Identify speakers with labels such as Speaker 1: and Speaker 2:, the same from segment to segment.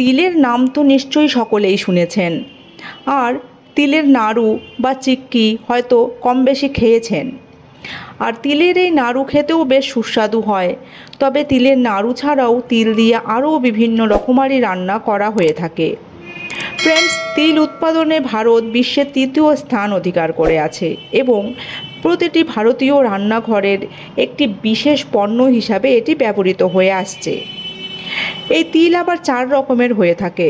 Speaker 1: তিলের নাম তো নিশ্চয়ই সকলেই শুনেছেন, আর তিলের নাড়ু বা চিক্কি হয়তো কম বেশি খেয়েছেন। আর তিলের এই নাড়ু খেতেও বেশ সুস্বাদু হয়। তবে তিলের নাড়ু ছাড়াও তিল দিয়ে আরও বিভিন্ন রকমারি রান্না করা হয়ে থাকে। ফ্রেন্ডস, তিল উৎপাদনে ভারত বিশ্বের ৩য় স্থান অধিকার করে আছে এবং প্রতিটি ভারতীয় রান্নাঘরের একটি বিশেষ পণ্য হিসাবে এটি ব্যবহৃত হয়ে আসছে। এই তিল আবার 4 রকমের হয়ে থাকে,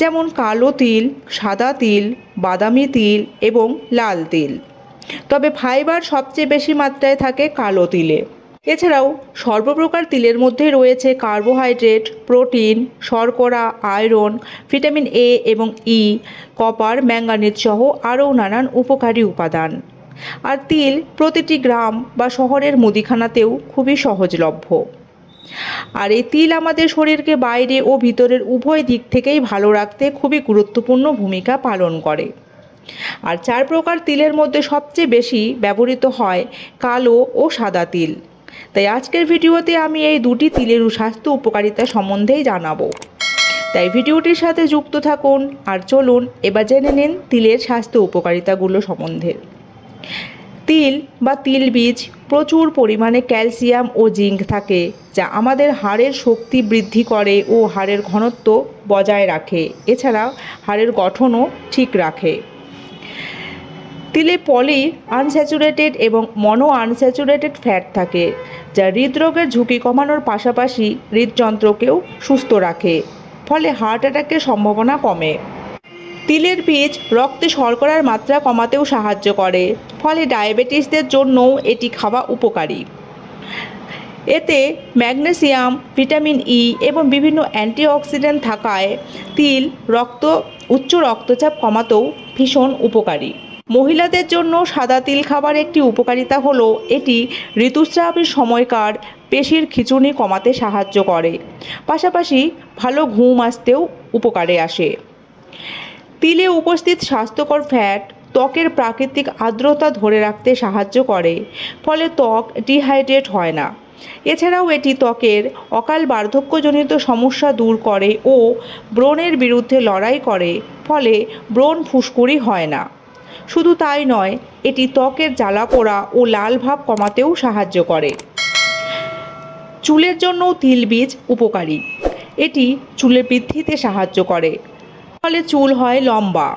Speaker 1: যেমন কালো তিল, সাদা তিল, বাদামি তিল এবং লাল তিল। তবে ফাইবার সবচেয়ে বেশি মাত্রায় থাকে কালো তিলে। এছাড়াও সর্বপ্রকার তিলের মধ্যে রয়েছে কার্বোহাইড্রেট, প্রোটিন, শর্করা, আয়রন, ভিটামিন এ এবং ই, কপার, ম্যাঙ্গানিজ সহ আরও নানান উপকারী উপাদান। আর তিল প্রতিটি গ্রাম বা শহরের মুদিখানাতেও খুবই সহজলভ্য। আর এই তিল আমাদের শরীরকে বাইরে ও ভিতরের উভয় দিক থেকেই ভালো রাখতে খুবই গুরুত্বপূর্ণ ভূমিকা পালন করে। আর 4 প্রকার তিলের মধ্যে সবচেয়ে বেশি ব্যবহৃত হয় কালো ও সাদা তিল। তাই আজকের ভিডিওতে আমি এই দুটি তিলের স্বাস্থ্য উপকারিতা সম্বন্ধেই জানাবো। তাই ভিডিওটির সাথে যুক্ত থাকুন। আর চলুন এবার জেনে নিন তিলের স্বাস্থ্য উপকারিতাগুলো সম্বন্ধে। তিল বা তিল বীজ প্রচুর পরিমাণে ক্যালসিয়াম ও জিঙ্ক থাকে, যা আমাদের হাড়ের শক্তি বৃদ্ধি করে ও হাড়ের ঘনত্ব বজায় রাখে। এছাড়া হাড়ের গঠনও ঠিক রাখে। তিলে পলি আনস্যাচুরেটেড এবং মনো আনস্যাচুরেটেড ফ্যাট থাকে, যা হৃদরোগের ঝুঁকি কমানোর পাশাপাশি হৃদযন্ত্রকেও সুস্থ রাখে, ফলে হার্ট অ্যাটাকের সম্ভাবনা কমে। তিলের বীজ রক্তে শর্করার মাত্রা কমাতেও সাহায্য করে, ফলে ডায়াবেটিসদের জন্যও এটি খাওয়া উপকারী। এতে ম্যাগনেসিয়াম, ভিটামিন ই এবং বিভিন্ন অ্যান্টিঅক্সিডেন্ট থাকায় তিল উচ্চ রক্তচাপ কমাতেও ভীষণ উপকারী। মহিলাদের জন্য সাদা তিল খাবার একটি উপকারিতা হলো এটি ঋতুস্রাবের সময়কার পেশির খিঁচুনি কমাতে সাহায্য করে, পাশাপাশি ভালো ঘুম আসতেও উপকারে আসে। তিলে উপস্থিত স্বাস্থ্যকর ফ্যাট ত্বকের প্রাকৃতিক আর্দ্রতা ধরে রাখতে সাহায্য করে, ফলে ত্বক ডিহাইড্রেট হয় না। এছাড়াও এটি ত্বকের অকাল বার্ধক্যজনিত সমস্যা দূর করে ও ব্রণের বিরুদ্ধে লড়াই করে, ফলে ব্রণ ফুসকুড়ি হয় না। শুধু তাই নয়, এটি ত্বকের জ্বালাপোড়া ও লাল ভাব কমাতেও সাহায্য করে। চুলের জন্যও তিল বীজ উপকারী। এটি চুলের বৃদ্ধিতে সাহায্য করে, ফলে চুল হয় লম্বা।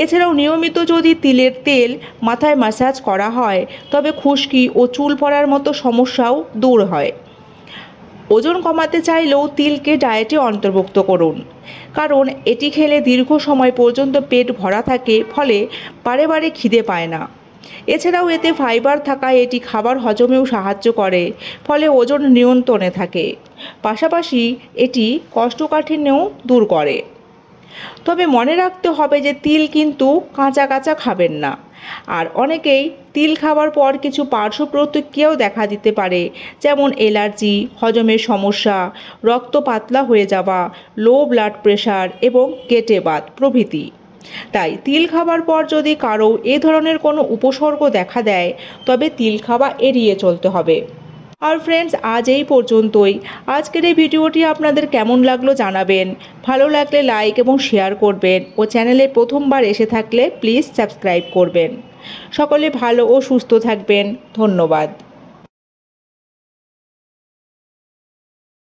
Speaker 1: এছাড়াও নিয়মিত যদি তিলের তেল মাথায় ম্যাসাজ করা হয়, তবে খুশকি ও চুল পড়ার মতো সমস্যাও দূর হয়। ওজন কমাতে চাইলেও তিলকে ডায়েটে অন্তর্ভুক্ত করুন, কারণ এটি খেলে দীর্ঘ সময় পর্যন্ত পেট ভরা থাকে, ফলে বারে বারে খিদে পায় না। এছাড়াও এতে ফাইবার থাকায় এটি খাবার হজমেও সাহায্য করে, ফলে ওজন নিয়ন্ত্রণে থাকে। পাশাপাশি এটি কোষ্ঠকাঠিন্যও দূর করে। তবে মনে রাখতে হবে যে তিল কিন্তু কাঁচা কাঁচা খাবেন না। আর অনেকেই তিল খাওয়ার পর কিছু পার্শ্ব প্রতিক্রিয়াও দেখা দিতে পারে, যেমন অ্যালার্জি, হজমের সমস্যা, রক্ত পাতলা হয়ে যাওয়া, লো ব্লাড প্রেশার এবং গেটে বাত প্রভৃতি। তাই তিল খাওয়ার পর যদি কারো এ ধরনের কোনো উপসর্গ দেখা দেয়, তবে তিল খাওয়া এড়িয়ে চলতে হবে। আর ফ্রেন্ডস, আজ এই পর্যন্তই। আজকের এই ভিডিওটি আপনাদের কেমন লাগলো জানাবেন। ভালো লাগলে লাইক এবং শেয়ার করবেন ও চ্যানেলে প্রথমবার এসে থাকলে প্লিজ সাবস্ক্রাইব করবেন। সকলে ভালো ও সুস্থ থাকবেন। ধন্যবাদ।